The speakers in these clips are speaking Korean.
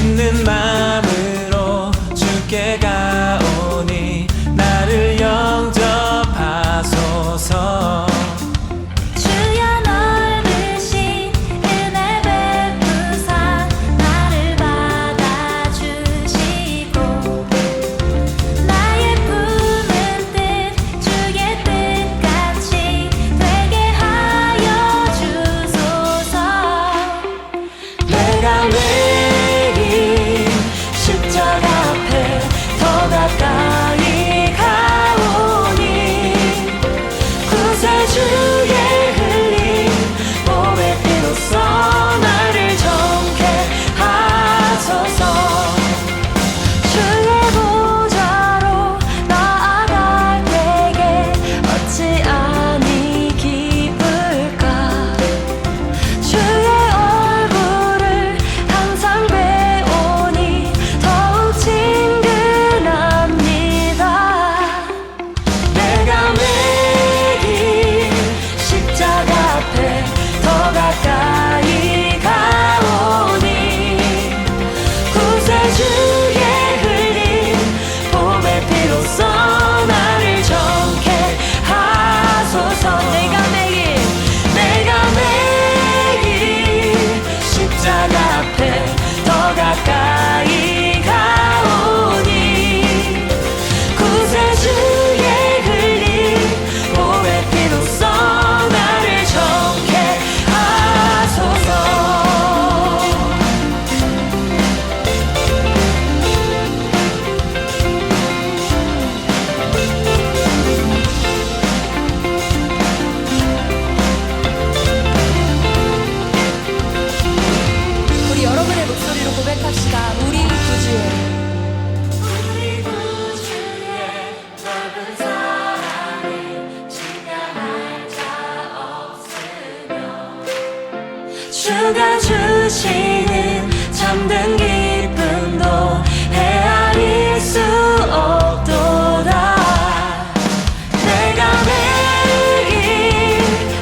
있는 마음으로 주께 가오니 나를 영접하소서. 주여 넓으신 은혜 베푸사 나를 받아주시고 나의 품은 뜻 주의 뜻같이 되게 하여 주소서. 내가 매일 십자가 앞에 더 가까이 가오니 구세주의 흘린 몸의 피로써 나를 정케 하소서. 주의 보좌로 나아갈 때에 어찌 아니 기쁠까. 주의 얼굴을 항상 배우니 더욱 친근합니다. 내가 매일 십자가 앞에 더 가까이 가오니 구세주의 흘린 몸의 피로써 나를 정케 하소서. 내가 매일 십자가 앞에 더 가까이 가오니 구세주의 흘린 몸의 피로써 나를 정케 하소서. 우리 여러분의 목소리로 고백합시다. 우리 구주의 우리 구주의 넓은 사랑을 지나갈 자 없으며 주가 주시는 참된 기쁨도 헤아릴 수 없도다. 내가 매일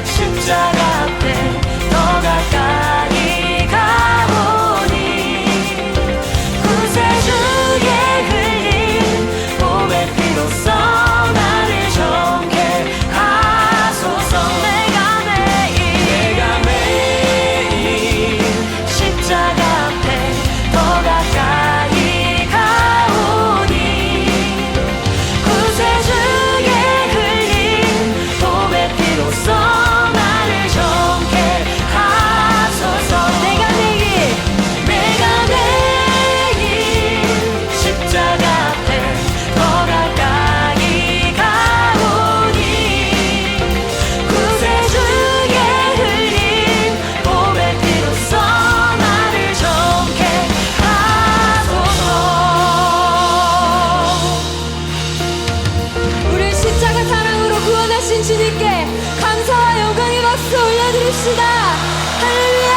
십자가 앞에 더 가까이 가보니 구세주의 흘린 몸의 피로써 나를 정케 하소서. 내가 매일 십자가 앞에 더 가까이 가오니 구세주의 흘린 몸의 피로써 나를 정케 하소서. 내가 매일 십자가 앞에 더 가까이 가오니 구세주의 흘린 몸의 피로써 나를 정케 하소서. 우리 십자가 사랑으로 구원하신 주님께 감사와 영광의 박수 올려드립시다. 할렐루야.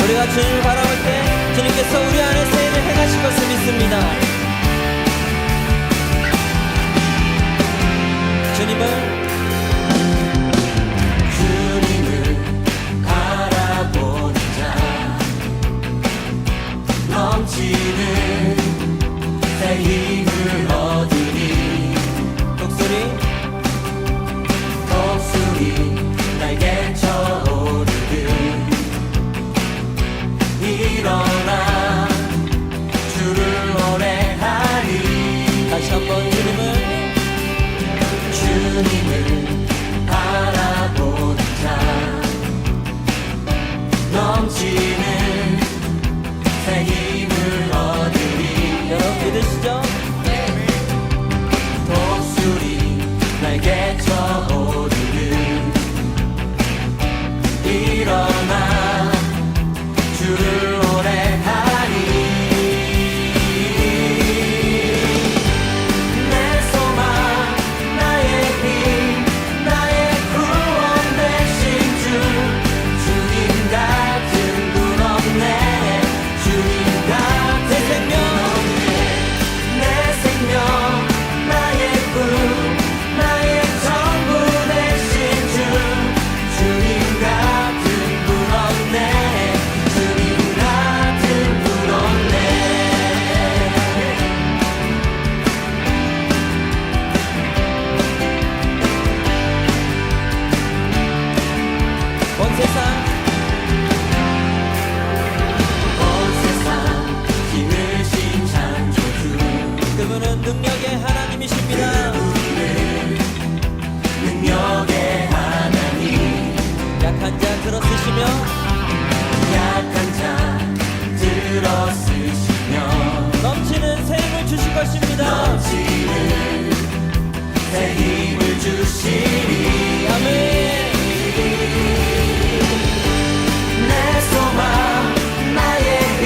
우리가 주님을 바라볼 때 주님께서 우리 안에 새 일을 행하실 것을 믿습니다. 주님을 바라보는 자 넘치는 새 힘을 얻으니 독수리 날개 쳐오르듯 일어나 주를 노래하리. 다시 한번 주님을 바라보는 자 넘치는 새 힘을 얻으리. 여러분 믿으시죠? 독수리 날개 쳐오르듯 일어나 주를 노래하리. 내 소망 나의 힘 새 힘을 주시니 아멘. 내 소망 나의 힘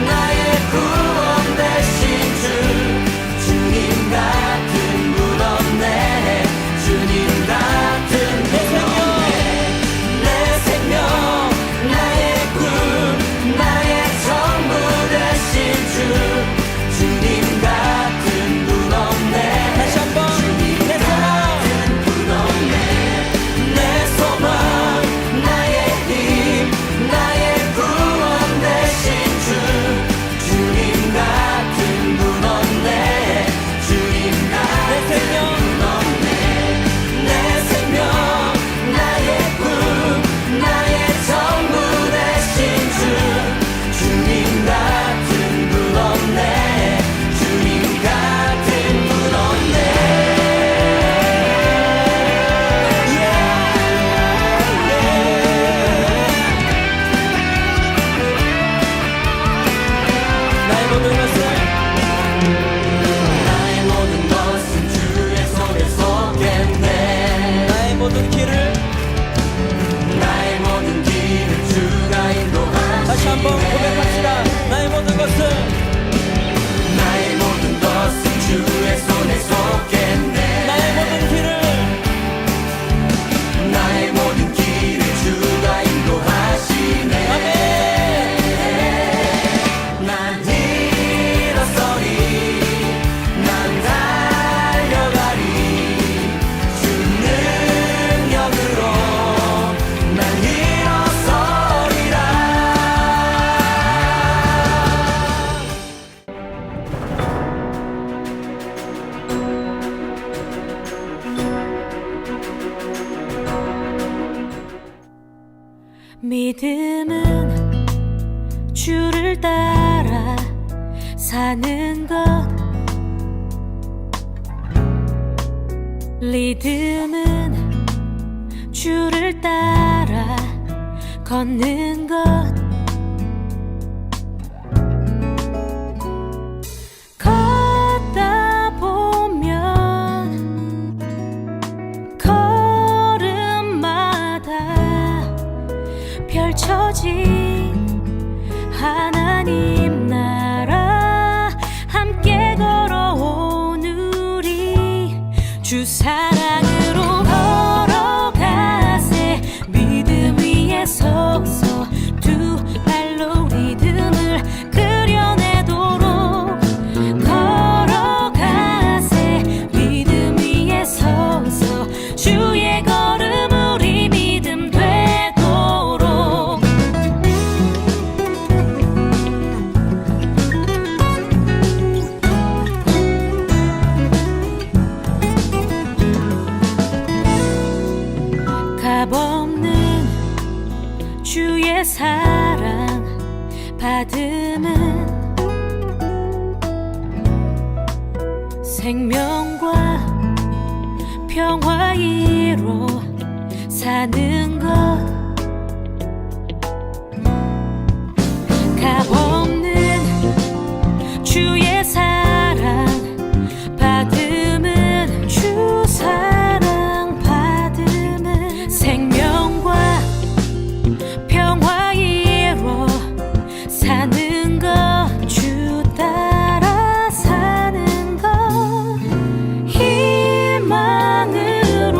나의 구원 되신 주 주님 같은 분 없네 주님 같은 분 없네 내 생명 나의 꿈 나의 전부 되신 주 주님 같은 분 없네 다시 한번 내 소망 분 없네 내 소망 나의 힘 나의 구원 되신 주 주님 같은 분 없네 주님 같은 분 없네 내 생명 나의 꿈 나의 전부 되신 주 주님 같은 분 없네 주님 같은 분 없네 나의 모든 것을 나의 모든 것은 주의 손에 쏟겠네 나의 모든 길을 나의 모든 길을 주가 인도하시네 다시 한번 고백합시다. 나의 모든 것을 나의 모든 것은 주의 손에 쏟겠네 나의 모든 길을 나의 모든 길을 주가 인도하시네 아멘. 난 일어서리 난 달려가리 주 능력으로 난 일어서리라 믿음은 주를 따라 사는 것 리듬은 주를 따라 걷는 것 걷다 보면 걸음마다 펼쳐진 하나님 나라 함께 걸어온 우리 주 사랑으로 걸어가세 믿음 위에 서서 두 발로 리듬을 그려내도록 걸어가세 믿음 위에 서서 주의 걸음 우리 믿음 되도록 값없는 주의 사랑 받음은 생명과 평화이로 사는 것 값없는 주의 사랑 받음은 주 사랑 받음은 생명과 평화이로 사는 것 주 따라 사는 것 희망으로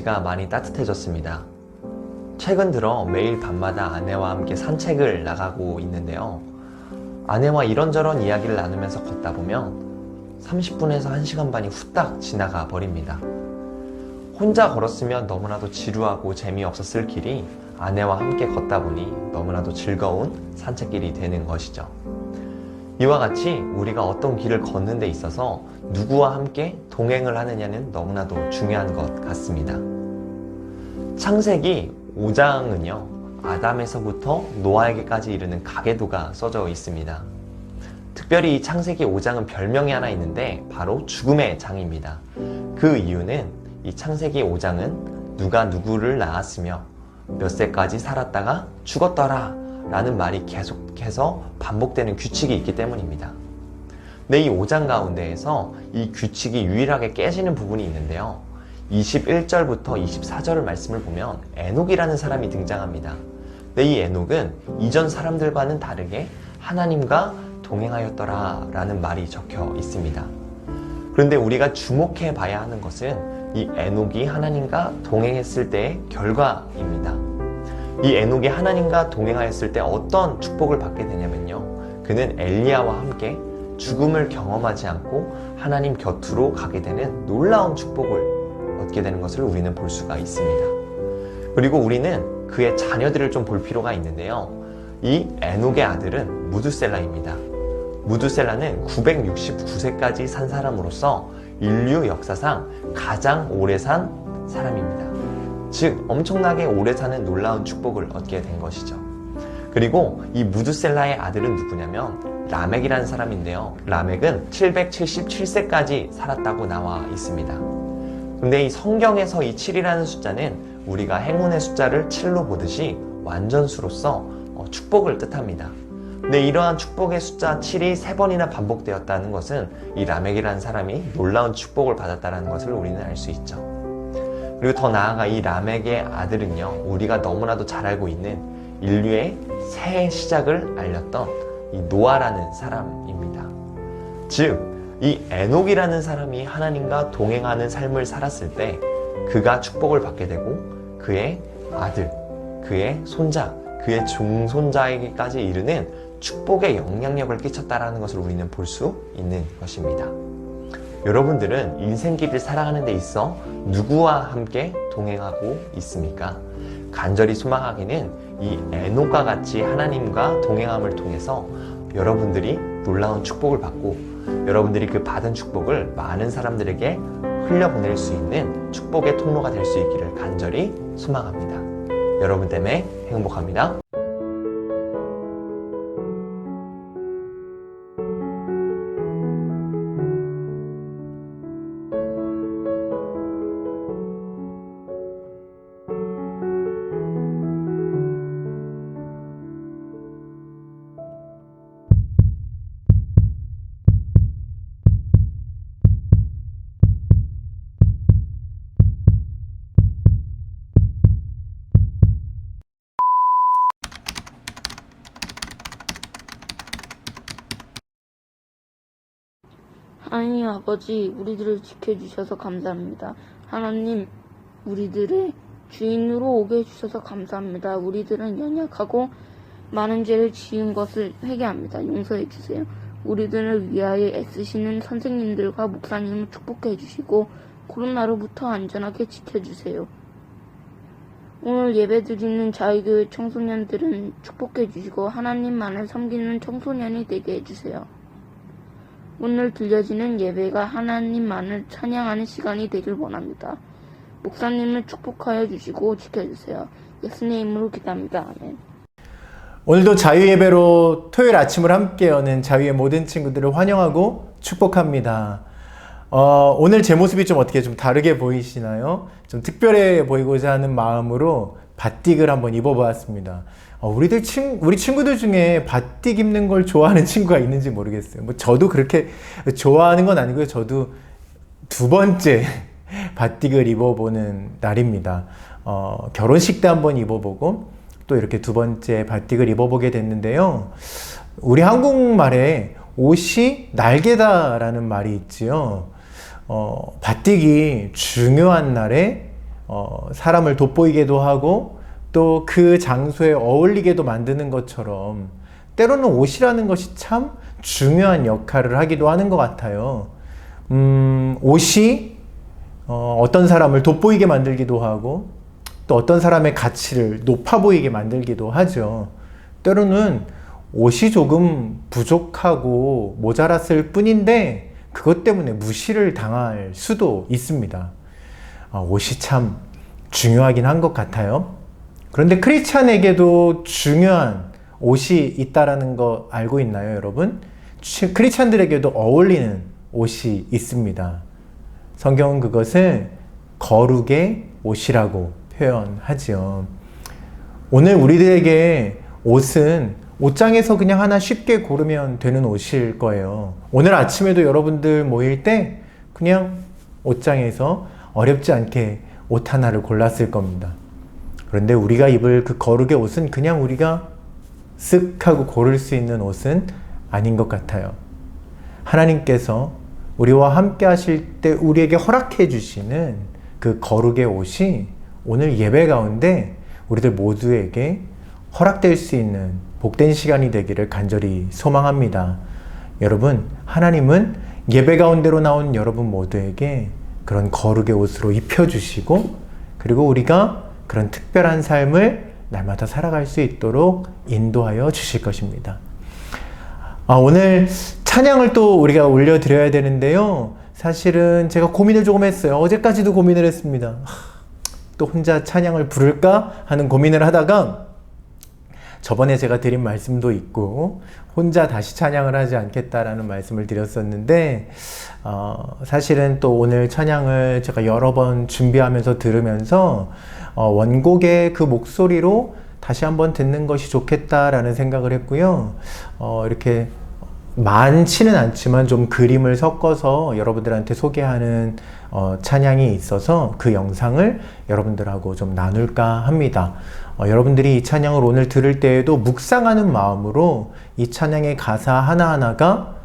날씨가 많이 따뜻해졌습니다. 최근 들어 매일 밤마다 아내와 함께 산책을 나가고 있는데요. 아내와 이런저런 이야기를 나누면서 걷다 보면 30분에서 1시간 반이 후딱 지나가 버립니다. 혼자 걸었으면 너무나도 지루하고 재미없었을 길이 아내와 함께 걷다 보니 너무나도 즐거운 산책길이 되는 것이죠. 이와 같이 우리가 어떤 길을 걷는 데 있어서 누구와 함께 동행을 하느냐는 너무나도 중요한 것 같습니다. 창세기 5장은요, 아담에서부터 노아에게까지 이르는 가계도가 써져 있습니다. 특별히 이 창세기 5장은 별명이 하나 있는데 바로 죽음의 장입니다. 그 이유는 이 창세기 5장은 누가 누구를 낳았으며 몇 세까지 살았다가 죽었더라 라는 말이 계속해서 반복되는 규칙이 있기 때문입니다. 근데 이 5장 가운데에서 이 규칙이 유일하게 깨지는 부분이 있는데요. 21절부터 24절을 말씀을 보면 에녹이라는 사람이 등장합니다. 근데 이 에녹은 이전 사람들과는 다르게 하나님과 동행하였더라 라는 말이 적혀 있습니다. 그런데 우리가 주목해 봐야 하는 것은 이 에녹이 하나님과 동행했을 때의 결과입니다. 이 에녹이 하나님과 동행하였을 때 어떤 축복을 받게 되냐면요, 그는 엘리야와 함께 죽음을 경험하지 않고 하나님 곁으로 가게 되는 놀라운 축복을 얻게 되는 것을 우리는 볼 수가 있습니다. 그리고 우리는 그의 자녀들을 좀 볼 필요가 있는데요, 이 에녹의 아들은 무두셀라입니다. 무두셀라는 969세까지 산 사람으로서 인류 역사상 가장 오래 산 사람입니다. 즉 엄청나게 오래 사는 놀라운 축복을 얻게 된 것이죠. 그리고 이 무두셀라의 아들은 누구냐면 라멕이라는 사람인데요, 라멕은 777세까지 살았다고 나와 있습니다. 근데 이 성경에서 이 7이라는 숫자는 우리가 행운의 숫자를 7로 보듯이 완전수로서 축복을 뜻합니다. 근데 이러한 축복의 숫자 7이 3번이나 반복되었다는 것은 이 라멕이라는 사람이 놀라운 축복을 받았다는 것을 우리는 알 수 있죠. 그리고 더 나아가 이 라멕의 아들은요, 우리가 너무나도 잘 알고 있는 인류의 새해 시작을 알렸던 이 노아라는 사람입니다. 즉 이 에녹이라는 사람이 하나님과 동행하는 삶을 살았을 때 그가 축복을 받게 되고 그의 아들, 그의 손자, 그의 종손자에게까지 이르는 축복의 영향력을 끼쳤다는 것을 우리는 볼 수 있는 것입니다. 여러분들은 인생길을 살아가는 데 있어 누구와 함께 동행하고 있습니까? 간절히 소망하기는 이 에녹과 같이 하나님과 동행함을 통해서 여러분들이 놀라운 축복을 받고 여러분들이 그 받은 축복을 많은 사람들에게 흘려보낼 수 있는 축복의 통로가 될 수 있기를 간절히 소망합니다. 여러분 때문에 행복합니다. 하나님 아버지, 우리들을 지켜주셔서 감사합니다. 하나님, 우리들의 주인으로 오게 해주셔서 감사합니다. 우리들은 연약하고 많은 죄를 지은 것을 회개합니다. 용서해 주세요. 우리들을 위하여 애쓰시는 선생님들과 목사님을 축복해 주시고 코로나로부터 안전하게 지켜주세요. 오늘 예배드리는 자유교회 청소년들은 축복해 주시고 하나님만을 섬기는 청소년이 되게 해주세요. 오늘 들려지는 예배가 하나님만을 찬양하는 시간이 되길 원합니다. 목사님을 축복하여 주시고 지켜주세요. 예수님의 이름으로 기도합니다. 아멘. 오늘도 자유예배로 토요일 아침을 함께 여는 자유의 모든 친구들을 환영하고 축복합니다. 오늘 제 모습이 좀 어떻게 좀 다르게 보이시나요? 좀 특별해 보이고자 하는 마음으로 바틱을 한번 입어보았습니다. 우리 친구들 중에 바틱 입는 걸 좋아하는 친구가 있는지 모르겠어요. 뭐 저도 그렇게 좋아하는 건 아니고요. 저도 두 번째 바틱을 입어보는 날입니다. 결혼식 때 한번 입어보고 또 이렇게 두 번째 바틱을 입어보게 됐는데요. 우리 한국말에 옷이 날개다라는 말이 있지요. 바틱이 중요한 날에 사람을 돋보이게도 하고 또 그 장소에 어울리게도 만드는 것처럼 때로는 옷이라는 것이 참 중요한 역할을 하기도 하는 것 같아요. 옷이 어떤 사람을 돋보이게 만들기도 하고 또 어떤 사람의 가치를 높아 보이게 만들기도 하죠. 때로는 옷이 조금 부족하고 모자랐을 뿐인데 그것 때문에 무시를 당할 수도 있습니다. 옷이 참 중요하긴 한 것 같아요. 그런데 크리스찬에게도 중요한 옷이 있다라는 거 알고 있나요, 여러분? 크리스찬들에게도 어울리는 옷이 있습니다. 성경은 그것을 거룩의 옷이라고 표현하지요. 오늘 우리들에게 옷은 옷장에서 그냥 하나 쉽게 고르면 되는 옷일 거예요. 오늘 아침에도 여러분들 모일 때 그냥 옷장에서 어렵지 않게 옷 하나를 골랐을 겁니다. 그런데 우리가 입을 그 거룩의 옷은 그냥 우리가 쓱 하고 고를 수 있는 옷은 아닌 것 같아요. 하나님께서 우리와 함께 하실 때 우리에게 허락해 주시는 그 거룩의 옷이 오늘 예배 가운데 우리들 모두에게 허락될 수 있는 복된 시간이 되기를 간절히 소망합니다. 여러분, 하나님은 예배 가운데로 나온 여러분 모두에게 그런 거룩의 옷으로 입혀주시고 그리고 우리가 그런 특별한 삶을 날마다 살아갈 수 있도록 인도하여 주실 것입니다. 오늘 찬양을 또 우리가 올려드려야 되는데요. 사실은 제가 고민을 조금 했어요. 어제까지도 고민을 했습니다. 또 혼자 찬양을 부를까 하는 고민을 하다가 저번에 제가 드린 말씀도 있고 혼자 다시 찬양을 하지 않겠다라는 말씀을 드렸었는데 사실은 또 오늘 찬양을 제가 여러 번 준비하면서 들으면서 원곡의 그 목소리로 다시 한번 듣는 것이 좋겠다라는 생각을 했고요. 이렇게 많지는 않지만 좀 그림을 섞어서 여러분들한테 소개하는 찬양이 있어서 그 영상을 여러분들하고 좀 나눌까 합니다. 여러분들이 이 찬양을 오늘 들을 때에도 묵상하는 마음으로 이 찬양의 가사 하나하나가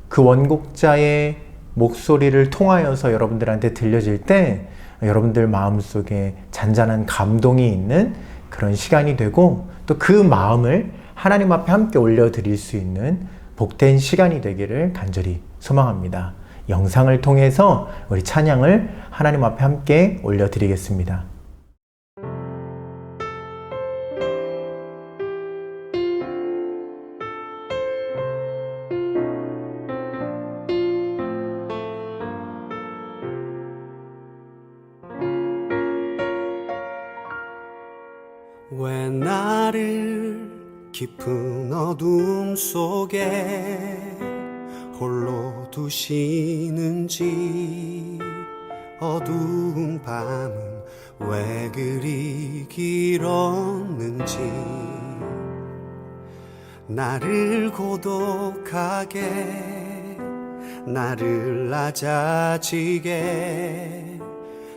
그 원곡자의 목소리를 통하여서 여러분들한테 들려질 때 여러분들 마음속에 잔잔한 감동이 있는 그런 시간이 되고 또 그 마음을 하나님 앞에 함께 올려드릴 수 있는 복된 시간이 되기를 간절히 소망합니다. 영상을 통해서 우리 찬양을 하나님 앞에 함께 올려드리겠습니다. 왜 나를 깊은 어둠 속에 홀로 두시는지 어두운 밤은 왜 그리 길었는지 나를 고독하게 나를 낮아지게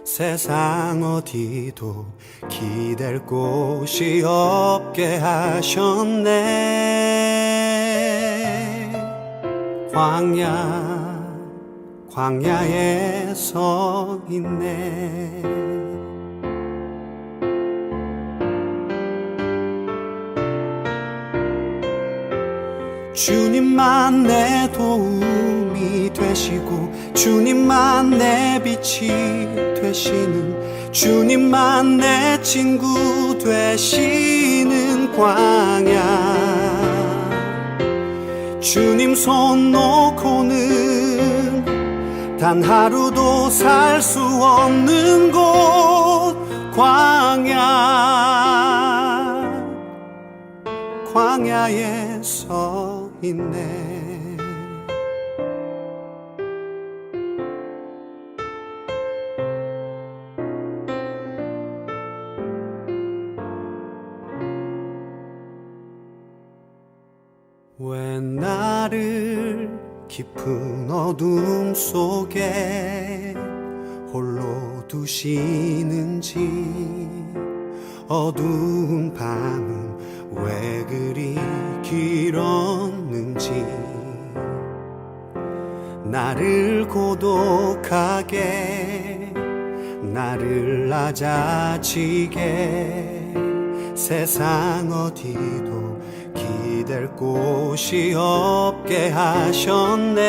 세상 어디도 기댈 곳이 없게 하셨네. 광야에 서 있네. 주님만 내 도움이 되시고 주님만 내 빛이 되시는 주님만 내 친구 되시는 광야 주님 손 놓고는 단 하루도 살 수 없는 곳 광야에 서 있네. 왜 나를 깊은 어둠 속에 홀로 두시는지 어두운 밤은 왜 그리 길었는지 나를 고독하게 나를 낮아지게 세상 어디도 기댈 곳이 없게 하셨네.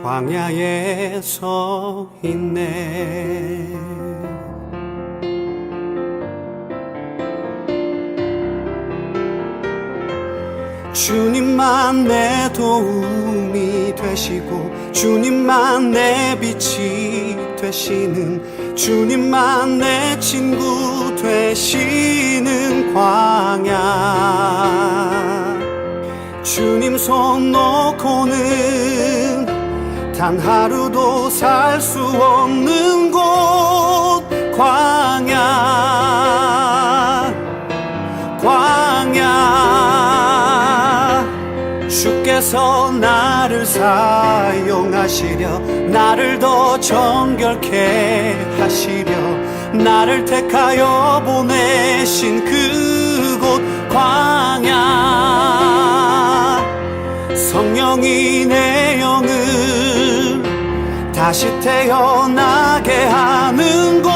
광야에 서 있네. 주님만 내 도움이 되시고 주님만 내 빛이 되시는 주님만 내 친구 되시는 광야. 주님 손 놓고는 단 하루도 살 수 없는 곳 광야. 주께서 나를 사용하시려 나를 더 정결케 하시려 나를 택하여 보내신 그곳 광야. 성령이 내 영을 다시 태어나게 하는 곳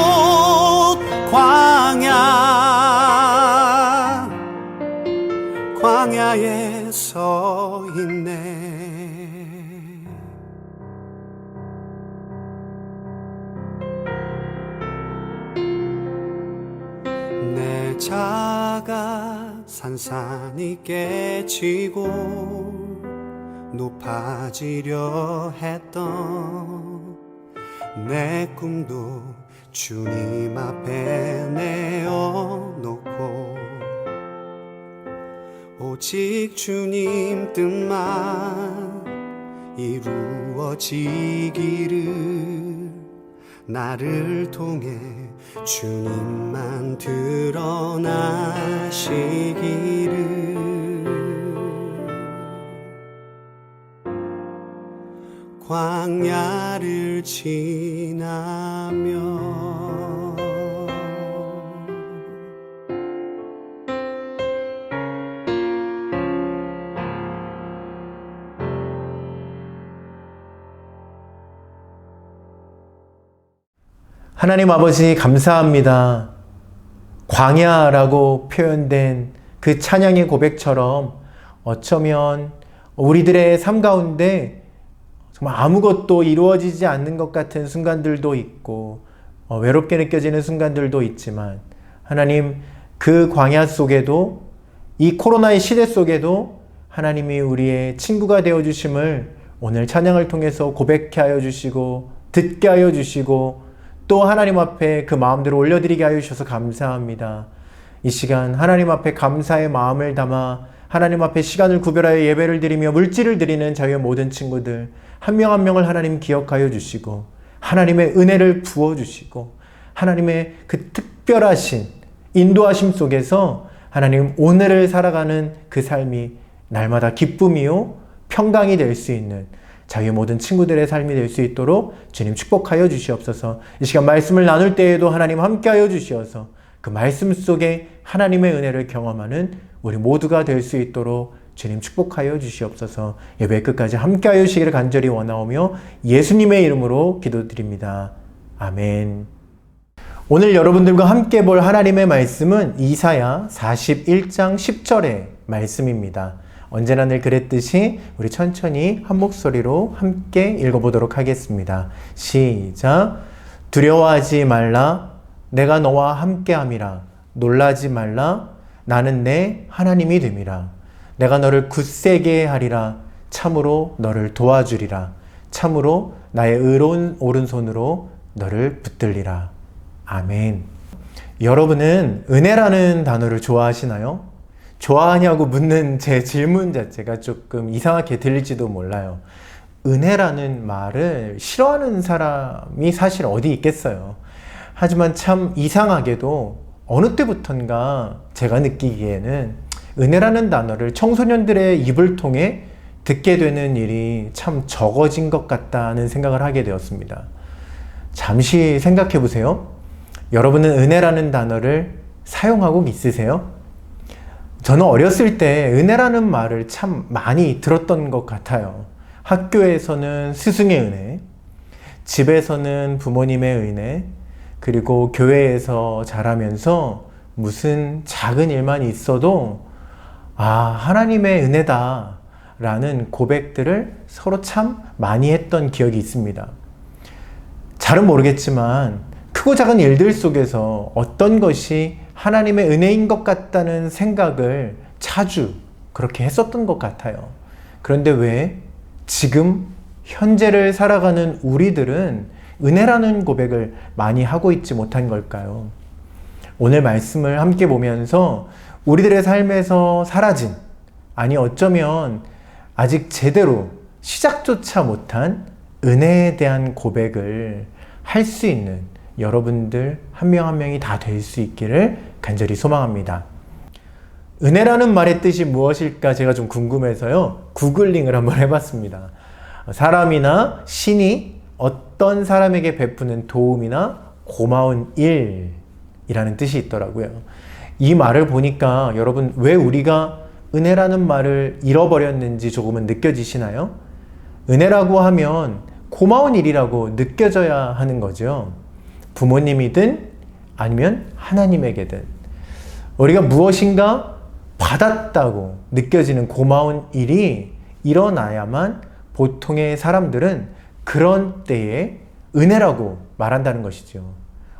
광야에 서 있네. 내 자가 산산이 깨지고 높아지려 했던 내 꿈도 주님 앞에 내어놓고 오직 주님 뜻만 이루어지기를 나를 통해 주님만 드러나시기를. 광야를 지나며 하나님 아버지 감사합니다. 광야라고 표현된 그 찬양의 고백처럼 어쩌면 우리들의 삶 가운데 정말 아무것도 이루어지지 않는 것 같은 순간들도 있고 외롭게 느껴지는 순간들도 있지만 하나님 그 광야 속에도 이 코로나의 시대 속에도 하나님이 우리의 친구가 되어주심을 오늘 찬양을 통해서 고백케 하여 주시고 듣게 하여 주시고 또 하나님 앞에 그 마음대로 올려드리게 하여 주셔서 감사합니다. 이 시간 하나님 앞에 감사의 마음을 담아 하나님 앞에 시간을 구별하여 예배를 드리며 물질을 드리는 저희의 모든 친구들 한 명 한 명을 하나님 기억하여 주시고 하나님의 은혜를 부어주시고 하나님의 그 특별하신 인도하심 속에서 하나님 오늘을 살아가는 그 삶이 날마다 기쁨이요 평강이 될 수 있는 자기의 모든 친구들의 삶이 될 수 있도록 주님 축복하여 주시옵소서. 이 시간 말씀을 나눌 때에도 하나님 함께하여 주시어서 그 말씀 속에 하나님의 은혜를 경험하는 우리 모두가 될 수 있도록 주님 축복하여 주시옵소서. 예배 끝까지 함께하여 주시기를 간절히 원하오며 예수님의 이름으로 기도드립니다. 아멘. 오늘 여러분들과 함께 볼 하나님의 말씀은 이사야 41장 10절의 말씀입니다. 언제나 늘 그랬듯이 우리 천천히 한 목소리로 함께 읽어보도록 하겠습니다. 시작. 두려워하지 말라. 내가 너와 함께함이라. 놀라지 말라. 나는 내 하나님이 됨이라. 내가 너를 굳세게 하리라. 참으로 너를 도와주리라. 참으로 나의 의로운 오른손으로 너를 붙들리라. 아멘. 여러분은 은혜라는 단어를 좋아하시나요? 좋아하냐고 묻는 제 질문 자체가 조금 이상하게 들릴지도 몰라요. 은혜라는 말을 싫어하는 사람이 사실 어디 있겠어요. 하지만 참 이상하게도 어느 때부턴가 제가 느끼기에는 은혜라는 단어를 청소년들의 입을 통해 듣게 되는 일이 참 적어진 것 같다는 생각을 하게 되었습니다. 잠시 생각해 보세요. 여러분은 은혜라는 단어를 사용하고 있으세요? 저는 어렸을 때 은혜라는 말을 참 많이 들었던 것 같아요. 학교에서는 스승의 은혜, 집에서는 부모님의 은혜, 그리고 교회에서 자라면서 무슨 작은 일만 있어도 하나님의 은혜다 라는 고백들을 서로 참 많이 했던 기억이 있습니다. 잘은 모르겠지만 크고 작은 일들 속에서 어떤 것이 하나님의 은혜인 것 같다는 생각을 자주 그렇게 했었던 것 같아요. 그런데 왜 지금 현재를 살아가는 우리들은 은혜라는 고백을 많이 하고 있지 못한 걸까요? 오늘 말씀을 함께 보면서 우리들의 삶에서 사라진, 아니 어쩌면 아직 제대로 시작조차 못한 은혜에 대한 고백을 할 수 있는 여러분들 한 명 한 명이 다 될 수 있기를 간절히 소망합니다. 은혜라는 말의 뜻이 무엇일까 제가 좀 궁금해서요. 구글링을 한번 해봤습니다. 사람이나 신이 어떤 사람에게 베푸는 도움이나 고마운 일이라는 뜻이 있더라고요. 이 말을 보니까 여러분 왜 우리가 은혜라는 말을 잃어버렸는지 조금은 느껴지시나요? 은혜라고 하면 고마운 일이라고 느껴져야 하는 거죠. 부모님이든 아니면 하나님에게든 우리가 무엇인가 받았다고 느껴지는 고마운 일이 일어나야만 보통의 사람들은 그런 때에 은혜라고 말한다는 것이죠.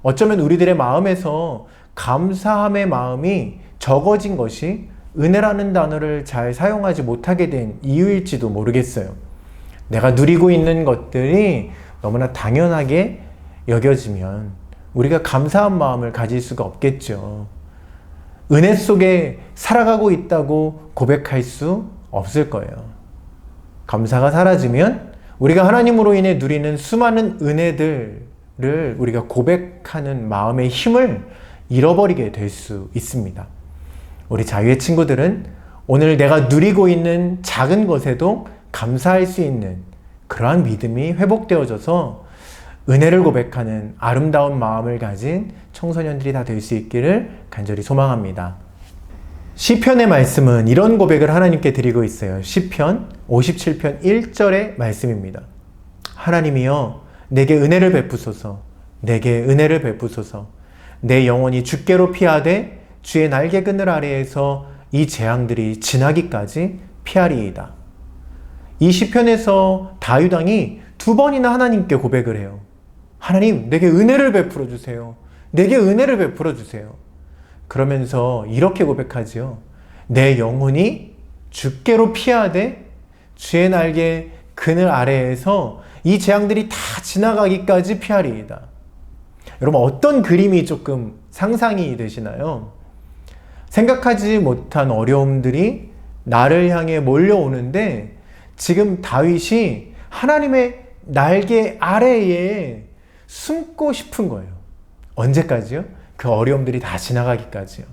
어쩌면 우리들의 마음에서 감사함의 마음이 적어진 것이 은혜라는 단어를 잘 사용하지 못하게 된 이유일지도 모르겠어요. 내가 누리고 있는 것들이 너무나 당연하게 여겨지면 우리가 감사한 마음을 가질 수가 없겠죠. 은혜 속에 살아가고 있다고 고백할 수 없을 거예요. 감사가 사라지면 우리가 하나님으로 인해 누리는 수많은 은혜들을 우리가 고백하는 마음의 힘을 잃어버리게 될 수 있습니다. 우리 자유의 친구들은 오늘 내가 누리고 있는 작은 것에도 감사할 수 있는 그러한 믿음이 회복되어져서 은혜를 고백하는 아름다운 마음을 가진 청소년들이 다 될 수 있기를 간절히 소망합니다. 시편의 말씀은 이런 고백을 하나님께 드리고 있어요. 시편 57편 1절의 말씀입니다. 하나님이여 내게 은혜를 베푸소서, 내게 은혜를 베푸소서. 내 영혼이 주께로 피하되 주의 날개 그늘 아래에서 이 재앙들이 지나기까지 피하리이다. 이 시편에서 다윗 왕이 2번이나 하나님께 고백을 해요. 하나님, 내게 은혜를 베풀어 주세요. 내게 은혜를 베풀어 주세요. 그러면서 이렇게 고백하지요. 내 영혼이 주께로 피하되 주의 날개 그늘 아래에서 이 재앙들이 다 지나가기까지 피하리이다. 여러분 어떤 그림이 조금 상상이 되시나요? 생각하지 못한 어려움들이 나를 향해 몰려오는데 지금 다윗이 하나님의 날개 아래에 숨고 싶은 거예요. 언제까지요? 그 어려움들이 다 지나가기까지요.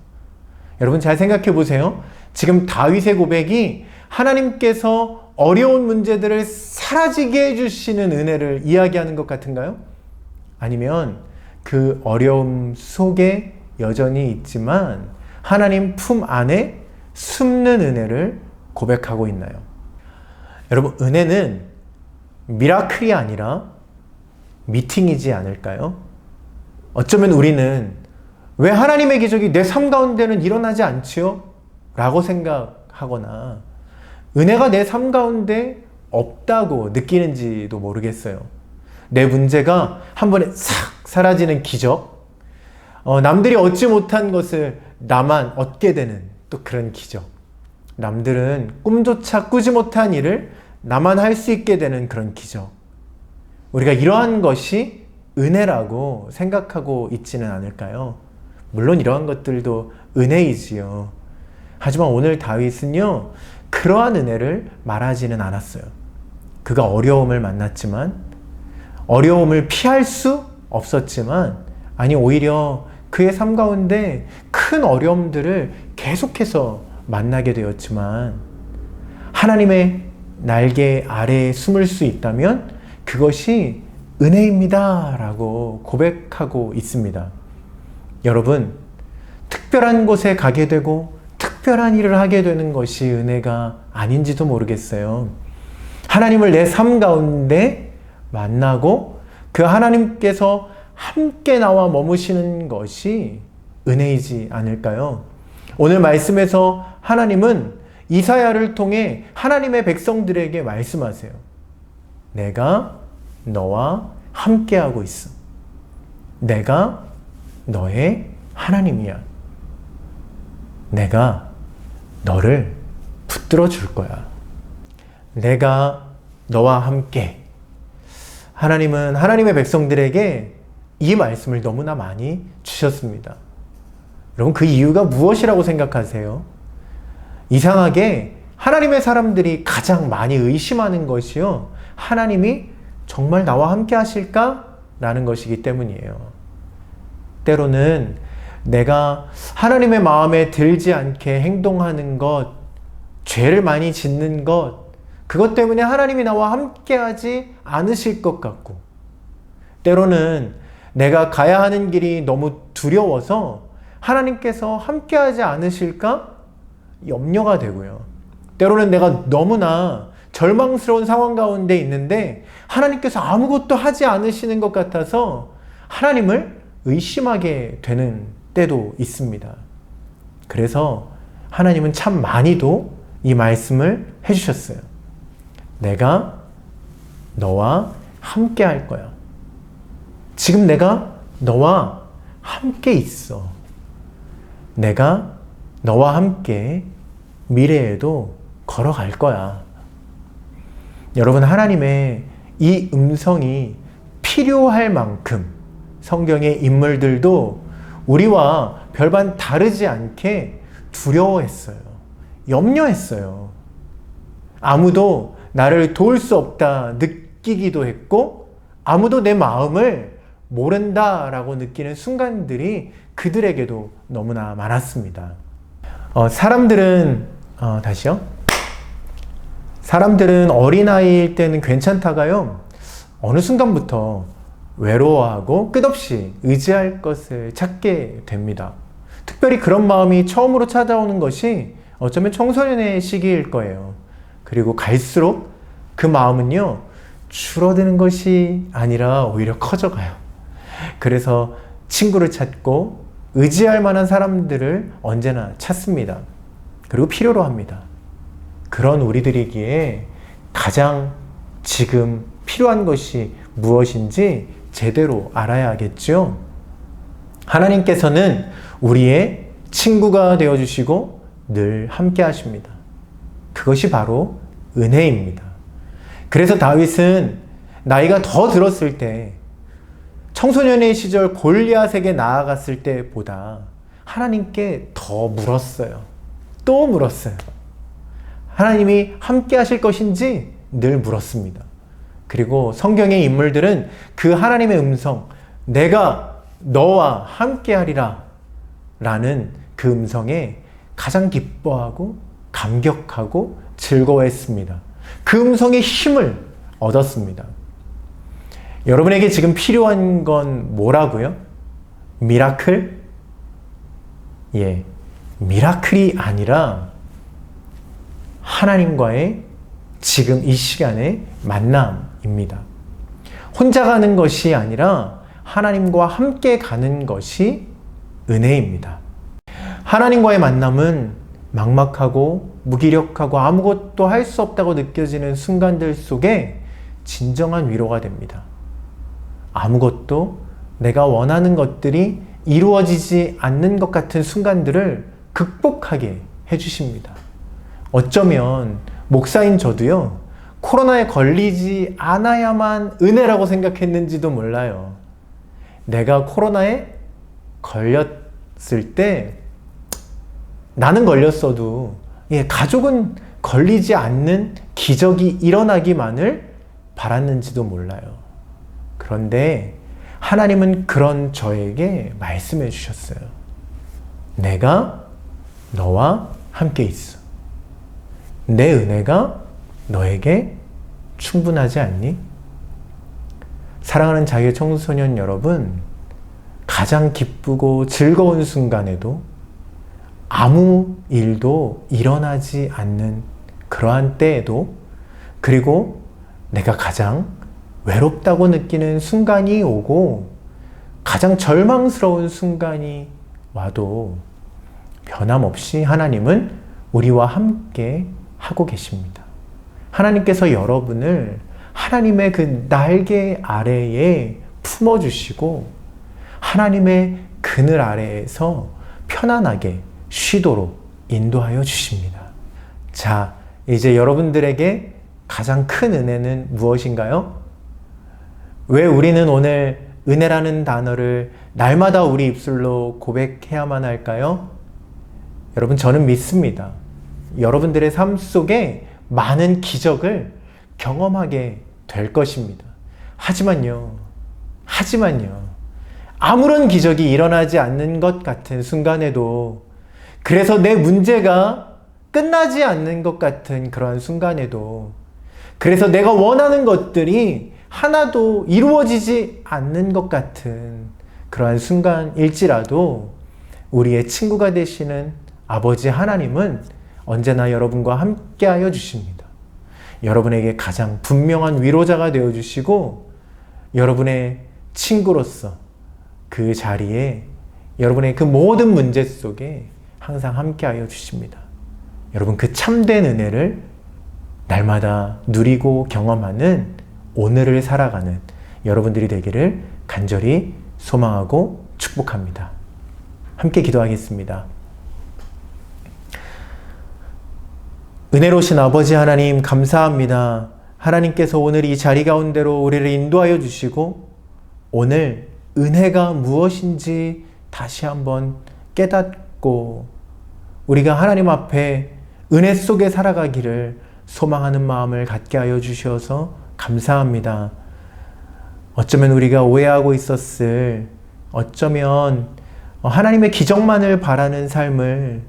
여러분 잘 생각해 보세요. 지금 다윗의 고백이 하나님께서 어려운 문제들을 사라지게 해주시는 은혜를 이야기하는 것 같은가요? 아니면 그 어려움 속에 여전히 있지만 하나님 품 안에 숨는 은혜를 고백하고 있나요? 여러분 은혜는 미라클이 아니라 미팅이지 않을까요? 어쩌면 우리는 왜 하나님의 기적이 내 삶 가운데는 일어나지 않지요? 라고 생각하거나 은혜가 내 삶 가운데 없다고 느끼는지도 모르겠어요. 내 문제가 한 번에 싹 사라지는 기적, 남들이 얻지 못한 것을 나만 얻게 되는 또 그런 기적, 남들은 꿈조차 꾸지 못한 일을 나만 할 수 있게 되는 그런 기적, 우리가 이러한 것이 은혜라고 생각하고 있지는 않을까요? 물론 이러한 것들도 은혜이지요. 하지만 오늘 다윗은요, 그러한 은혜를 말하지는 않았어요. 그가 어려움을 만났지만, 어려움을 피할 수 없었지만, 아니 오히려 그의 삶 가운데 큰 어려움들을 계속해서 만나게 되었지만, 하나님의 날개 아래에 숨을 수 있다면 그것이 은혜입니다 라고 고백하고 있습니다. 여러분, 특별한 곳에 가게 되고 특별한 일을 하게 되는 것이 은혜가 아닌지도 모르겠어요. 하나님을 내 삶 가운데 만나고 그 하나님께서 함께 나와 머무시는 것이 은혜이지 않을까요? 오늘 말씀에서 하나님은 이사야를 통해 하나님의 백성들에게 말씀하세요. 내가 너와 함께하고 있어. 내가 너의 하나님이야. 내가 너를 붙들어 줄 거야. 내가 너와 함께. 하나님은 하나님의 백성들에게 이 말씀을 너무나 많이 주셨습니다. 여러분, 그 이유가 무엇이라고 생각하세요? 이상하게 하나님의 사람들이 가장 많이 의심하는 것이요, 하나님이 정말 나와 함께 하실까? 라는 것이기 때문이에요. 때로는 내가 하나님의 마음에 들지 않게 행동하는 것, 죄를 많이 짓는 것, 그것 때문에 하나님이 나와 함께 하지 않으실 것 같고, 때로는 내가 가야 하는 길이 너무 두려워서 하나님께서 함께 하지 않으실까? 염려가 되고요. 때로는 내가 너무나 절망스러운 상황 가운데 있는데 하나님께서 아무것도 하지 않으시는 것 같아서 하나님을 의심하게 되는 때도 있습니다. 그래서 하나님은 참 많이도 이 말씀을 해주셨어요. 내가 너와 함께 할 거야. 지금 내가 너와 함께 있어. 내가 너와 함께 미래에도 걸어갈 거야. 여러분, 하나님의 이 음성이 필요할 만큼 성경의 인물들도 우리와 별반 다르지 않게 두려워했어요. 염려했어요. 아무도 나를 도울 수 없다 느끼기도 했고, 아무도 내 마음을 모른다라고 느끼는 순간들이 그들에게도 너무나 많았습니다. 사람들은 어린아이일 때는 괜찮다가요, 어느 순간부터 외로워하고 끝없이 의지할 것을 찾게 됩니다. 특별히 그런 마음이 처음으로 찾아오는 것이 어쩌면 청소년의 시기일 거예요. 그리고 갈수록 그 마음은요, 줄어드는 것이 아니라 오히려 커져가요. 그래서 친구를 찾고 의지할 만한 사람들을 언제나 찾습니다. 그리고 필요로 합니다. 그런 우리들이기에 가장 지금 필요한 것이 무엇인지 제대로 알아야겠죠. 하나님께서는 우리의 친구가 되어주시고 늘 함께 하십니다. 그것이 바로 은혜입니다. 그래서 다윗은 나이가 더 들었을 때, 청소년의 시절 골리앗에게 나아갔을 때보다 하나님께 더 물었어요. 또 물었어요. 하나님이 함께 하실 것인지 늘 물었습니다. 그리고 성경의 인물들은 그 하나님의 음성, 내가 너와 함께 하리라 라는 그 음성에 가장 기뻐하고 감격하고 즐거워했습니다. 그 음성의 힘을 얻었습니다. 여러분에게 지금 필요한 건 뭐라고요? 미라클? 예, 미라클이 아니라 하나님과의 지금 이 시간의 만남입니다. 혼자 가는 것이 아니라 하나님과 함께 가는 것이 은혜입니다. 하나님과의 만남은 막막하고 무기력하고 아무것도 할 수 없다고 느껴지는 순간들 속에 진정한 위로가 됩니다. 아무것도 내가 원하는 것들이 이루어지지 않는 것 같은 순간들을 극복하게 해주십니다. 어쩌면 목사인 저도요, 코로나에 걸리지 않아야만 은혜라고 생각했는지도 몰라요. 내가 코로나에 걸렸을 때 나는 걸렸어도 가족은 걸리지 않는 기적이 일어나기만을 바랐는지도 몰라요. 그런데 하나님은 그런 저에게 말씀해 주셨어요. 내가 너와 함께 있어. 내 은혜가 너에게 충분하지 않니? 사랑하는 자유의 청소년 여러분, 가장 기쁘고 즐거운 순간에도 아무 일도 일어나지 않는 그러한 때에도, 그리고 내가 가장 외롭다고 느끼는 순간이 오고 가장 절망스러운 순간이 와도 변함없이 하나님은 우리와 함께 하고 계십니다. 하나님께서 여러분을 하나님의 그 날개 아래에 품어주시고 하나님의 그늘 아래에서 편안하게 쉬도록 인도하여 주십니다. 자, 이제 여러분들에게 가장 큰 은혜는 무엇인가요? 왜 우리는 오늘 은혜라는 단어를 날마다 우리 입술로 고백해야만 할까요? 여러분, 저는 믿습니다. 여러분들의 삶 속에 많은 기적을 경험하게 될 것입니다. 하지만요, 아무런 기적이 일어나지 않는 것 같은 순간에도, 그래서 내 문제가 끝나지 않는 것 같은 그러한 순간에도, 그래서 내가 원하는 것들이 하나도 이루어지지 않는 것 같은 그러한 순간일지라도 우리의 친구가 되시는 아버지 하나님은 언제나 여러분과 함께하여 주십니다. 여러분에게 가장 분명한 위로자가 되어주시고 여러분의 친구로서 그 자리에 여러분의 그 모든 문제 속에 항상 함께하여 주십니다. 여러분, 그 참된 은혜를 날마다 누리고 경험하는 오늘을 살아가는 여러분들이 되기를 간절히 소망하고 축복합니다. 함께 기도하겠습니다. 은혜로우신 아버지 하나님, 감사합니다. 하나님께서 오늘 이 자리 가운데로 우리를 인도하여 주시고 오늘 은혜가 무엇인지 다시 한번 깨닫고 우리가 하나님 앞에 은혜 속에 살아가기를 소망하는 마음을 갖게 하여 주셔서 감사합니다. 어쩌면 우리가 오해하고 있었을, 어쩌면 하나님의 기적만을 바라는 삶을,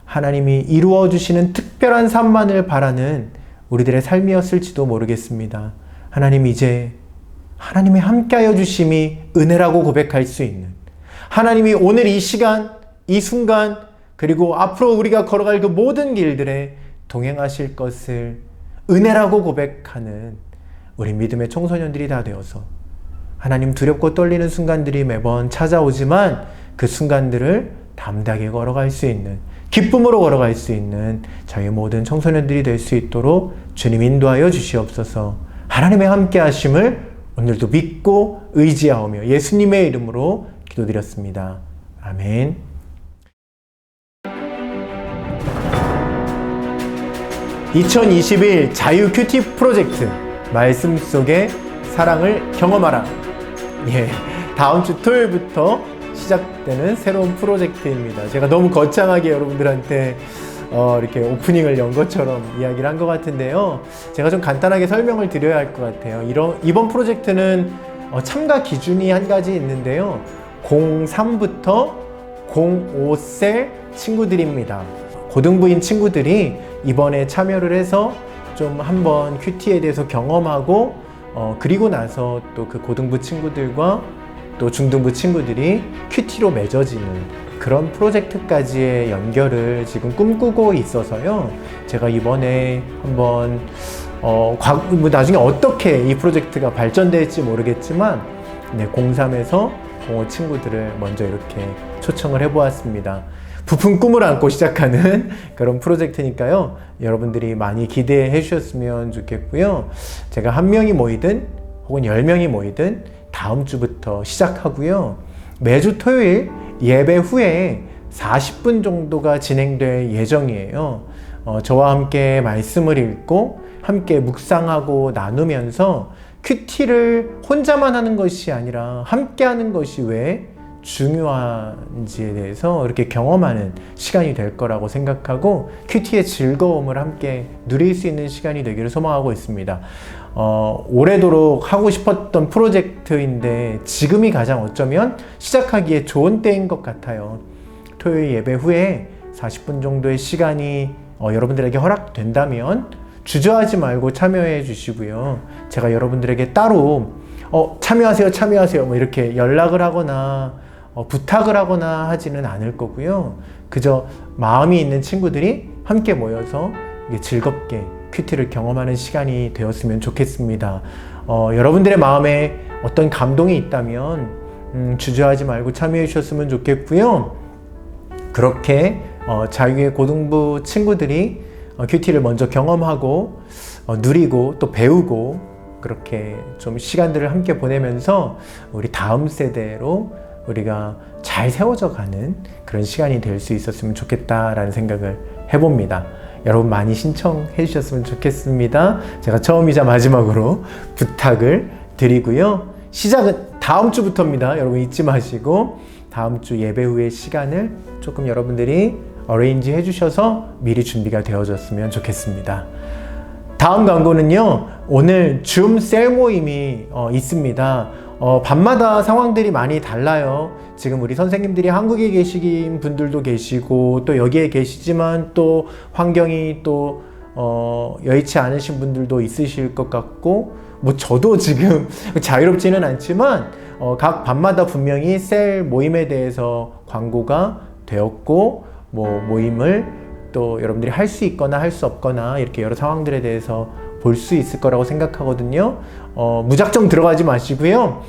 하나님이 이루어 주시는 특별한 삶만을 바라는 우리들의 삶이었을지도 모르겠습니다. 하나님, 이제 하나님의 함께하여 주심이 은혜라고 고백할 수 있는, 하나님이 오늘 이 시간, 이 순간, 그리고 앞으로 우리가 걸어갈 그 모든 길들에 동행하실 것을 은혜라고 고백하는 우리 믿음의 청소년들이 다 되어서 하나님, 두렵고 떨리는 순간들이 매번 찾아오지만 그 순간들을 담대하게 걸어갈 수 있는, 기쁨으로 걸어갈 수 있는 저희 모든 청소년들이 될 수 있도록 주님 인도하여 주시옵소서. 하나님의 함께 하심을 오늘도 믿고 의지하오며 예수님의 이름으로 기도드렸습니다. 아멘. (2021) 자유 큐티 프로젝트 말씀 속에 사랑을 경험하라. 다음 주 토요일부터 시작되는 새로운 프로젝트입니다. 제가 너무 거창하게 여러분들한테 이렇게 오프닝을 연 것처럼 이야기를 한 것 같은데요. 제가 좀 간단하게 설명을 드려야 할 것 같아요. 이번 프로젝트는 참가 기준이 한 가지 있는데요. 03부터 05세 친구들입니다. 고등부인 친구들이 이번에 참여를 해서 좀 한번 큐티에 대해서 경험하고 그리고 나서 또 그 고등부 친구들과 또 중등부 친구들이 큐티로 맺어지는 그런 프로젝트까지의 연결을 지금 꿈꾸고 있어서요. 제가 이번에 한번 나중에 어떻게 이 프로젝트가 발전될지 모르겠지만 03에서 05 친구들을 먼저 이렇게 초청을 해보았습니다. 부푼 꿈을 안고 시작하는 그런 프로젝트니까요. 여러분들이 많이 기대해 주셨으면 좋겠고요. 제가 1명이 모이든 혹은 10명이 모이든 다음 주부터 시작하고요. 매주 토요일 예배 후에 40분 정도가 진행될 예정이에요. 저와 함께 말씀을 읽고 함께 묵상하고 나누면서 큐티를 혼자만 하는 것이 아니라 함께 하는 것이 왜 중요한지에 대해서 이렇게 경험하는 시간이 될 거라고 생각하고 큐티의 즐거움을 함께 누릴 수 있는 시간이 되기를 소망하고 있습니다. 오래도록 하고 싶었던 프로젝트인데 지금이 가장 어쩌면 시작하기에 좋은 때인 것 같아요. 토요일 예배 후에 40분 정도의 시간이 여러분들에게 허락된다면 주저하지 말고 참여해 주시고요. 제가 여러분들에게 따로 참여하세요 뭐 이렇게 연락을 하거나 부탁을 하거나 하지는 않을 거고요. 그저 마음이 있는 친구들이 함께 모여서 즐겁게 큐티를 경험하는 시간이 되었으면 좋겠습니다. 여러분들의 마음에 어떤 감동이 있다면 주저하지 말고 참여해 주셨으면 좋겠고요. 그렇게 자유의 고등부 친구들이 큐티를 먼저 경험하고 누리고 또 배우고 그렇게 좀 시간들을 함께 보내면서 우리 다음 세대로 우리가 잘 세워져 가는 그런 시간이 될 수 있었으면 좋겠다라는 생각을 해봅니다. 여러분 많이 신청해 주셨으면 좋겠습니다. 제가 처음이자 마지막으로 부탁을 드리고요. 시작은 다음 주부터입니다. 여러분 잊지 마시고 다음 주 예배 후의 시간을 조금 여러분들이 어레인지 해주셔서 미리 준비가 되어졌으면 좋겠습니다. 다음 광고는요. 오늘 줌 셀 모임이 있습니다. 밤마다 상황들이 많이 달라요. 지금 우리 선생님들이 한국에 계신 분들도 계시고 또 여기에 계시지만 또 환경이 또 여의치 않으신 분들도 있으실 것 같고 뭐 저도 지금 자유롭지는 않지만 각 밤마다 분명히 셀 모임에 대해서 광고가 되었고 뭐 모임을 또 여러분들이 할 수 있거나 할 수 없거나 이렇게 여러 상황들에 대해서 볼 수 있을 거라고 생각하거든요. 무작정 들어가지 마시고요.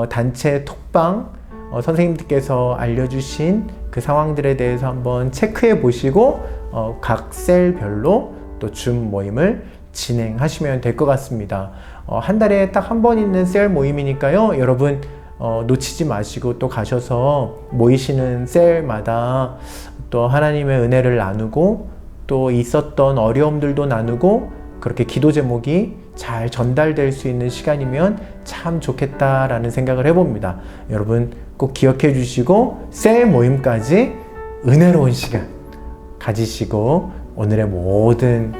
단체 톡방 선생님들께서 알려주신 그 상황들에 대해서 한번 체크해 보시고 각 셀별로 또 줌 모임을 진행하시면 될 것 같습니다. 한 달에 딱 한 번 있는 셀 모임이니까요. 여러분 놓치지 마시고 또 가셔서 모이시는 셀마다 또 하나님의 은혜를 나누고 또 있었던 어려움들도 나누고 그렇게 기도 제목이 잘 전달될 수 있는 시간이면 참 좋겠다라는 생각을 해봅니다. 여러분 꼭 기억해 주시고 셀 모임까지 은혜로운 시간 가지시고 오늘의 모든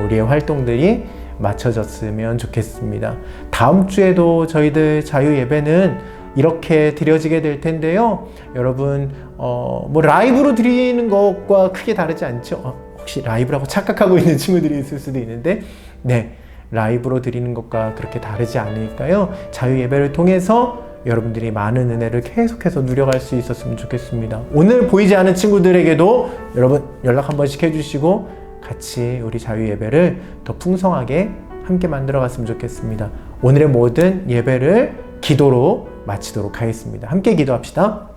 우리의 활동들이 마쳐졌으면 좋겠습니다. 다음 주에도 저희들 자유 예배는 이렇게 드려지게 될 텐데요. 여러분 뭐 라이브로 드리는 것과 크게 다르지 않죠? 혹시 라이브라고 착각하고 있는 친구들이 있을 수도 있는데 네, 라이브로 드리는 것과 그렇게 다르지 않으니까요. 자유 예배를 통해서 여러분들이 많은 은혜를 계속해서 누려갈 수 있었으면 좋겠습니다. 오늘 보이지 않은 친구들에게도 여러분 연락 한 번씩 해주시고 같이 우리 자유 예배를 더 풍성하게 함께 만들어 갔으면 좋겠습니다. 오늘의 모든 예배를 기도로 마치도록 하겠습니다. 함께 기도합시다.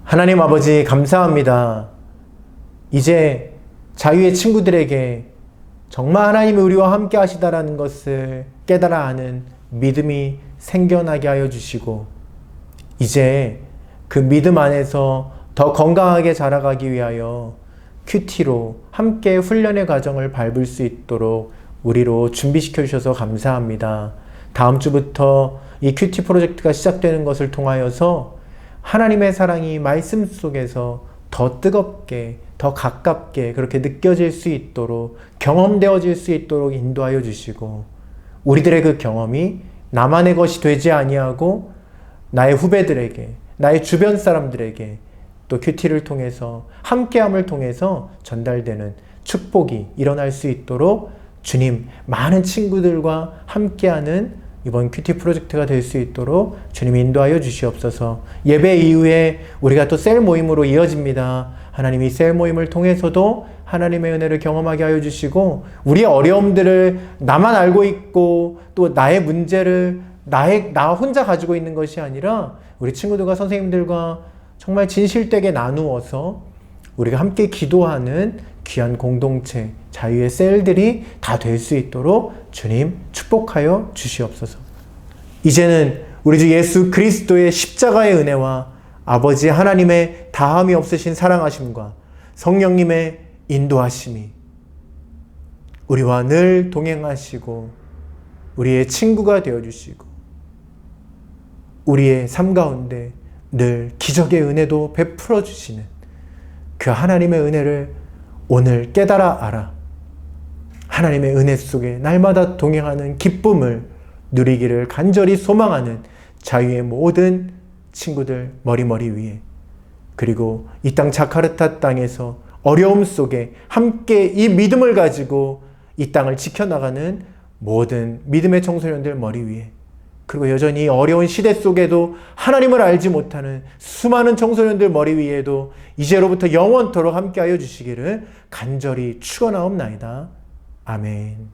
하나님 아버지 감사합니다. 이제 자유의 친구들에게 정말 하나님이 우리와 함께 하시다라는 것을 깨달아 아는 믿음이 생겨나게 하여 주시고 이제 그 믿음 안에서 더 건강하게 자라가기 위하여 큐티로 함께 훈련의 과정을 밟을 수 있도록 우리로 준비시켜 주셔서 감사합니다. 다음 주부터 이 큐티 프로젝트가 시작되는 것을 통하여서 하나님의 사랑이 말씀 속에서 더 뜨겁게 더 가깝게 그렇게 느껴질 수 있도록 경험되어질 수 있도록 인도하여 주시고 우리들의 그 경험이 나만의 것이 되지 아니하고 나의 후배들에게 나의 주변 사람들에게 또 큐티를 통해서 함께함을 통해서 전달되는 축복이 일어날 수 있도록 주님 많은 친구들과 함께하는 이번 큐티 프로젝트가 될 수 있도록 주님 인도하여 주시옵소서. 예배 이후에 우리가 또 셀 모임으로 이어집니다. 하나님이 셀 모임을 통해서도 하나님의 은혜를 경험하게 하여 주시고 우리의 어려움들을 나만 알고 있고 또 나의 문제를 나 혼자 가지고 있는 것이 아니라 우리 친구들과 선생님들과 정말 진실되게 나누어서 우리가 함께 기도하는 귀한 공동체, 자유의 셀들이 다 될 수 있도록 주님 축복하여 주시옵소서. 이제는 우리 주 예수 그리스도의 십자가의 은혜와 아버지 하나님의 다함이 없으신 사랑하심과 성령님의 인도하심이 우리와 늘 동행하시고 우리의 친구가 되어주시고 우리의 삶 가운데 늘 기적의 은혜도 베풀어 주시는 그 하나님의 은혜를 오늘 깨달아 알아 하나님의 은혜 속에 날마다 동행하는 기쁨을 누리기를 간절히 소망하는 자유의 모든 친구들 머리머리 위에 그리고 이 땅 자카르타 땅에서 어려움 속에 함께 이 믿음을 가지고 이 땅을 지켜나가는 모든 믿음의 청소년들 머리 위에 그리고 여전히 어려운 시대 속에도 하나님을 알지 못하는 수많은 청소년들 머리 위에도 이제로부터 영원토록 함께하여 주시기를 간절히 축원하옵나이다. 아멘.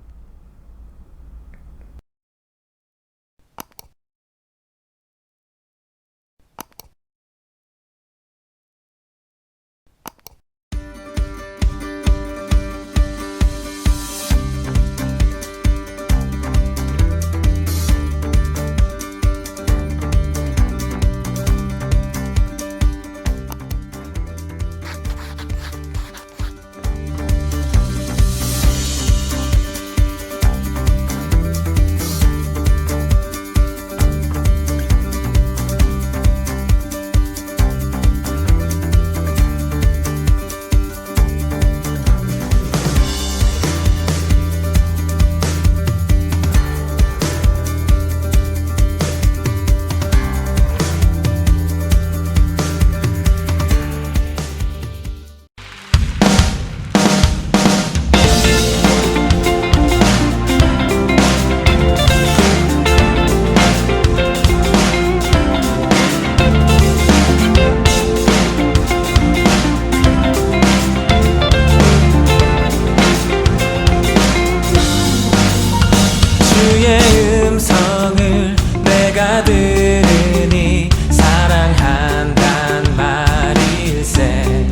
주의 음성을 내가 들으니 사랑한단 말일세.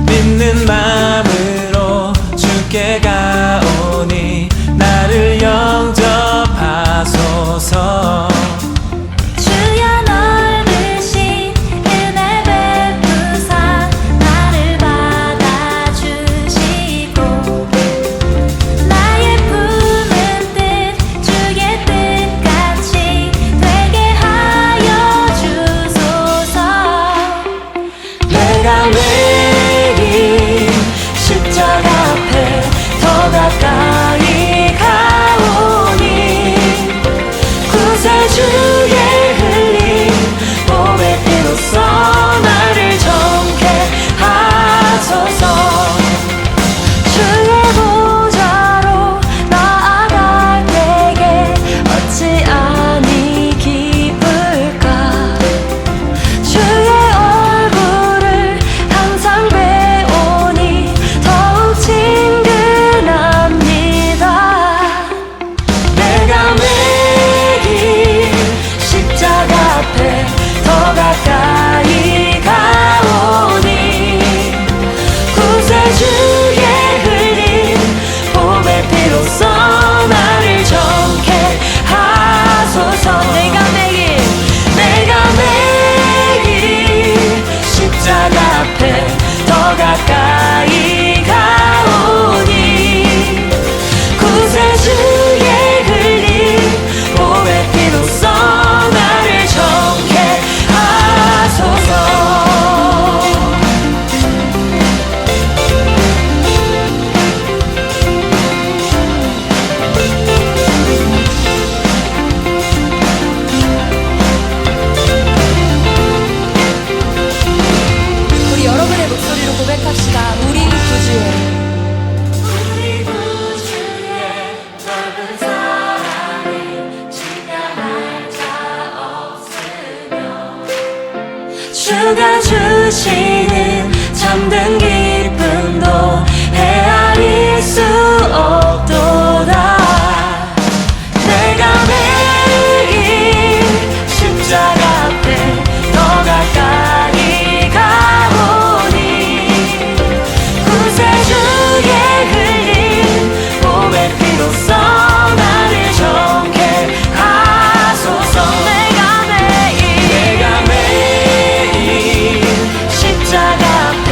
믿는 마음으로 주께 가오니 나를 영접하소서. 주여 넓으신 은혜 베푸사 나를 받아주시고 나의 품은 뜻 주의 뜻같이 되게 하여 주소서. 내가 매일 십자가 앞에 더 가까이 가오니 구세주의 흘린 몸의 피로써 나를 정케 하소서. 주의 보좌로 나아갈 때에 어찌 아니 기쁠까. 주의 얼굴을 항상 배우니 더욱 친근합니다. 내가 매일 십자가 앞에 더 가까이 가오니 구세주의 흘린 몸의 피로써 나를 정케 하소서. 내가 매일 십자가 앞에 더 가까이 가오니 구세주의 흘린 몸의 피로써 나를 정케 하소서. 우리 여러분의 목소리로 고백합시다. 우리 구주의 넓은 사랑을 증명할 자 없으며 주가 주시는 참된 기쁨도 헤아릴 수 없도다. 내가 매일 십자가 앞에 더 가까이 가오니 구세주의 흘린 몸의 피로써 나를 정케 하소서. 내가 매일 십자가 앞에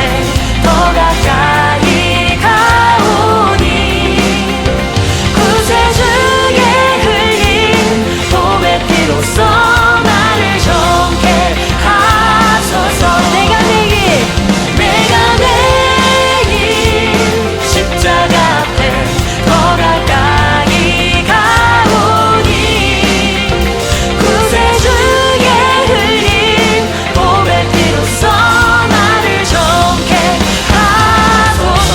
더 가까이 가오니 구세주의 흘린 몸의 피로써 나를 정케 하소서. 내가 매일 십자가 앞에 더 가까이 가오니 구세주의 흘린 몸의 피로써 나를 정케 하소서.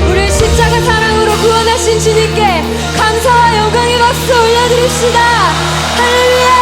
우리 십자가 사랑으로 구원하신 주님께 감사와 영광의 박수 올려드립시다. 할렐루야.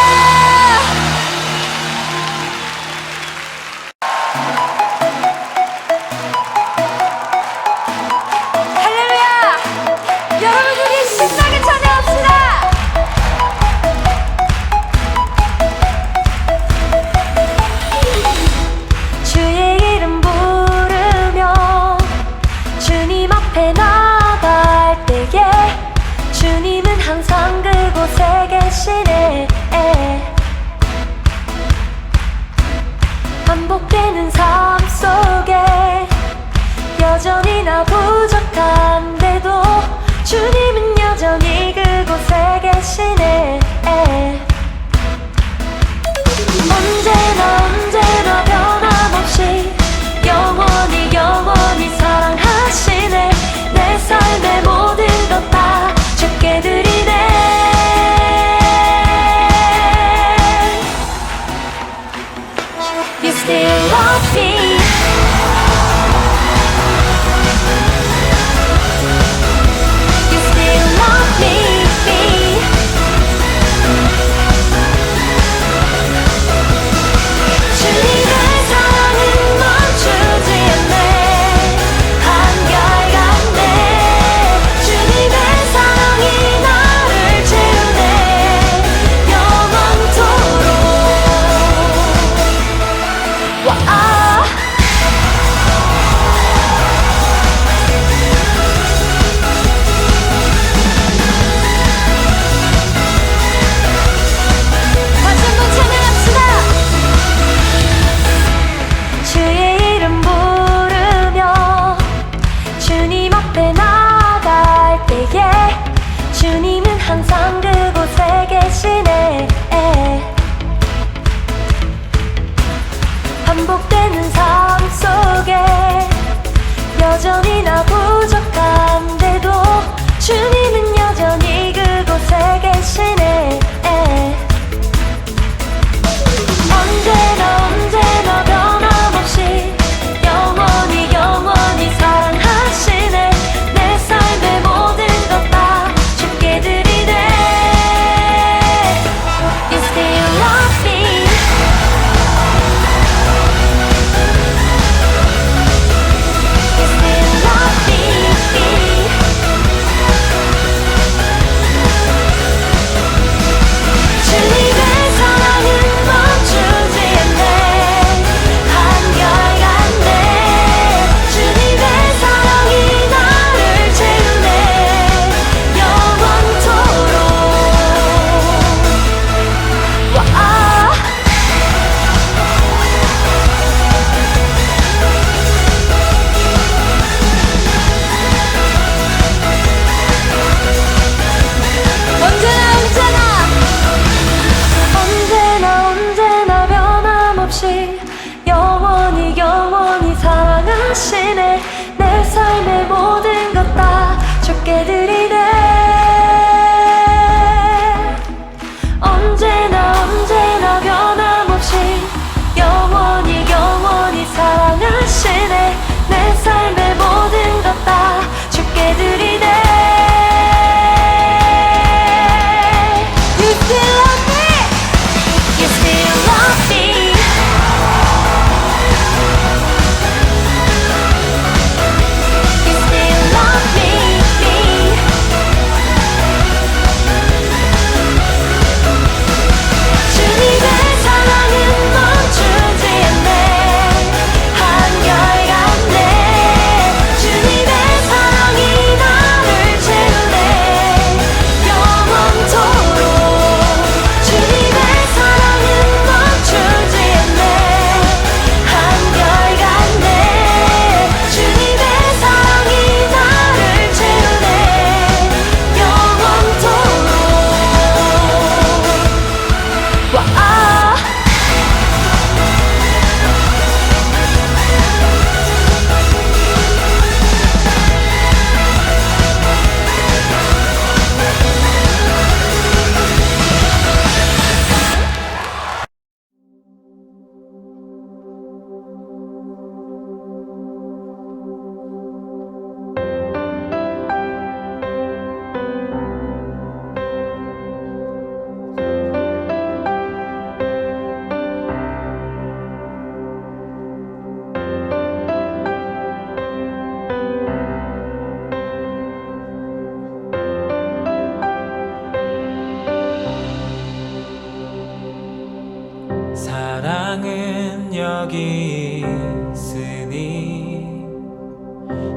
사랑은 여기 있으니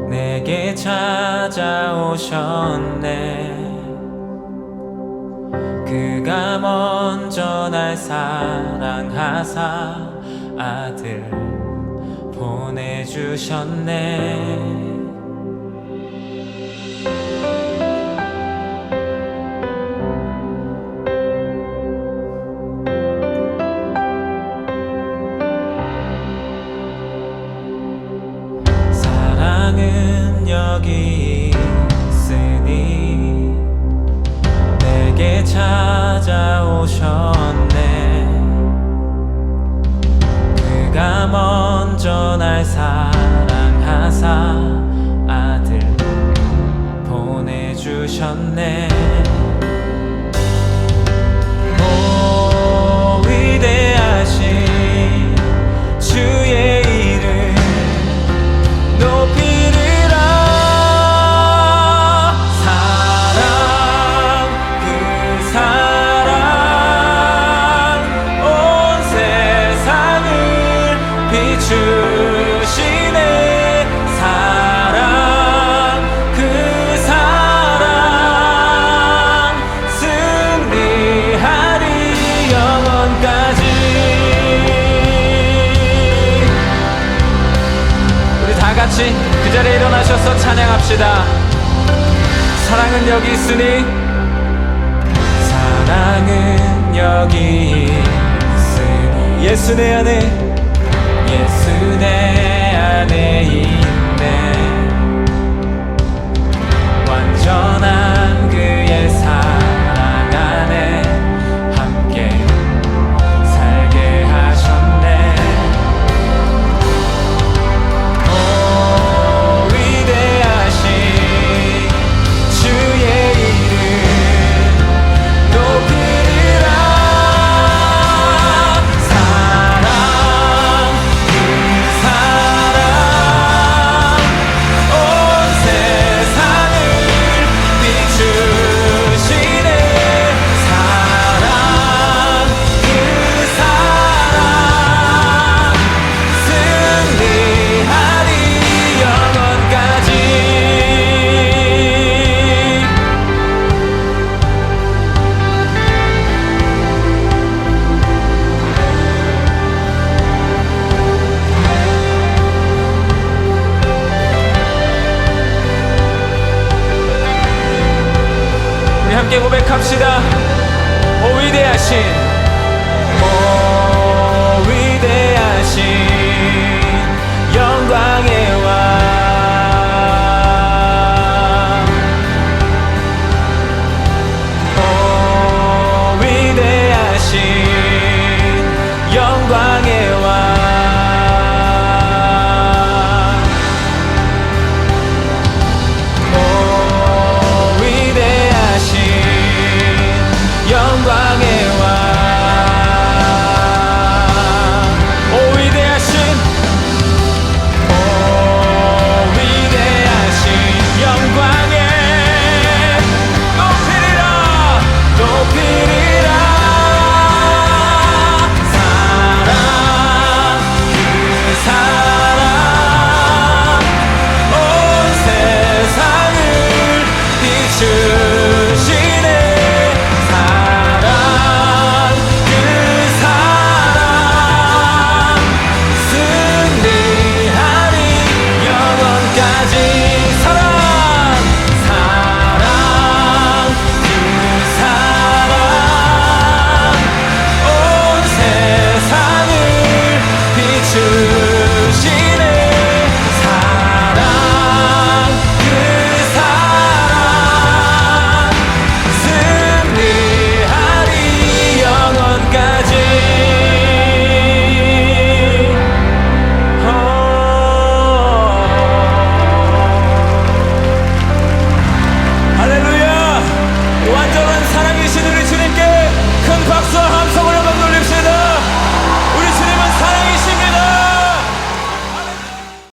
내게 찾아오셨네. 그가 먼저 날 사랑하사 아들 보내주셨네. 사랑은 여기 있으니 내게 찾아오셨네. 그가 먼저 날 사랑하사 아들 보내주셨네. 오 위대하신 주의 이름 높이리라. 사랑 그 사랑 온 세상을 비추시네. 사랑 그 사랑 승리하리 영원까지. 우리 다 같이 그 자리에 일어나셔서 찬양합시다. 사랑은 여기 있으니 사랑은 여기 있으니 예수 내 안에 예수 내 안에 있네. 완전한 그의 사랑 안에 함께 살게 하셨네. 오 위대하신 주의 이름 높이리라. 사랑 그 사랑 온 세상을 비추시네. 사랑 그 사랑 승리하리 영원까지. 우리 함께 고백합시다. 오 위대하신 오 위대하신 영광의 왕 오 위대하신 영광의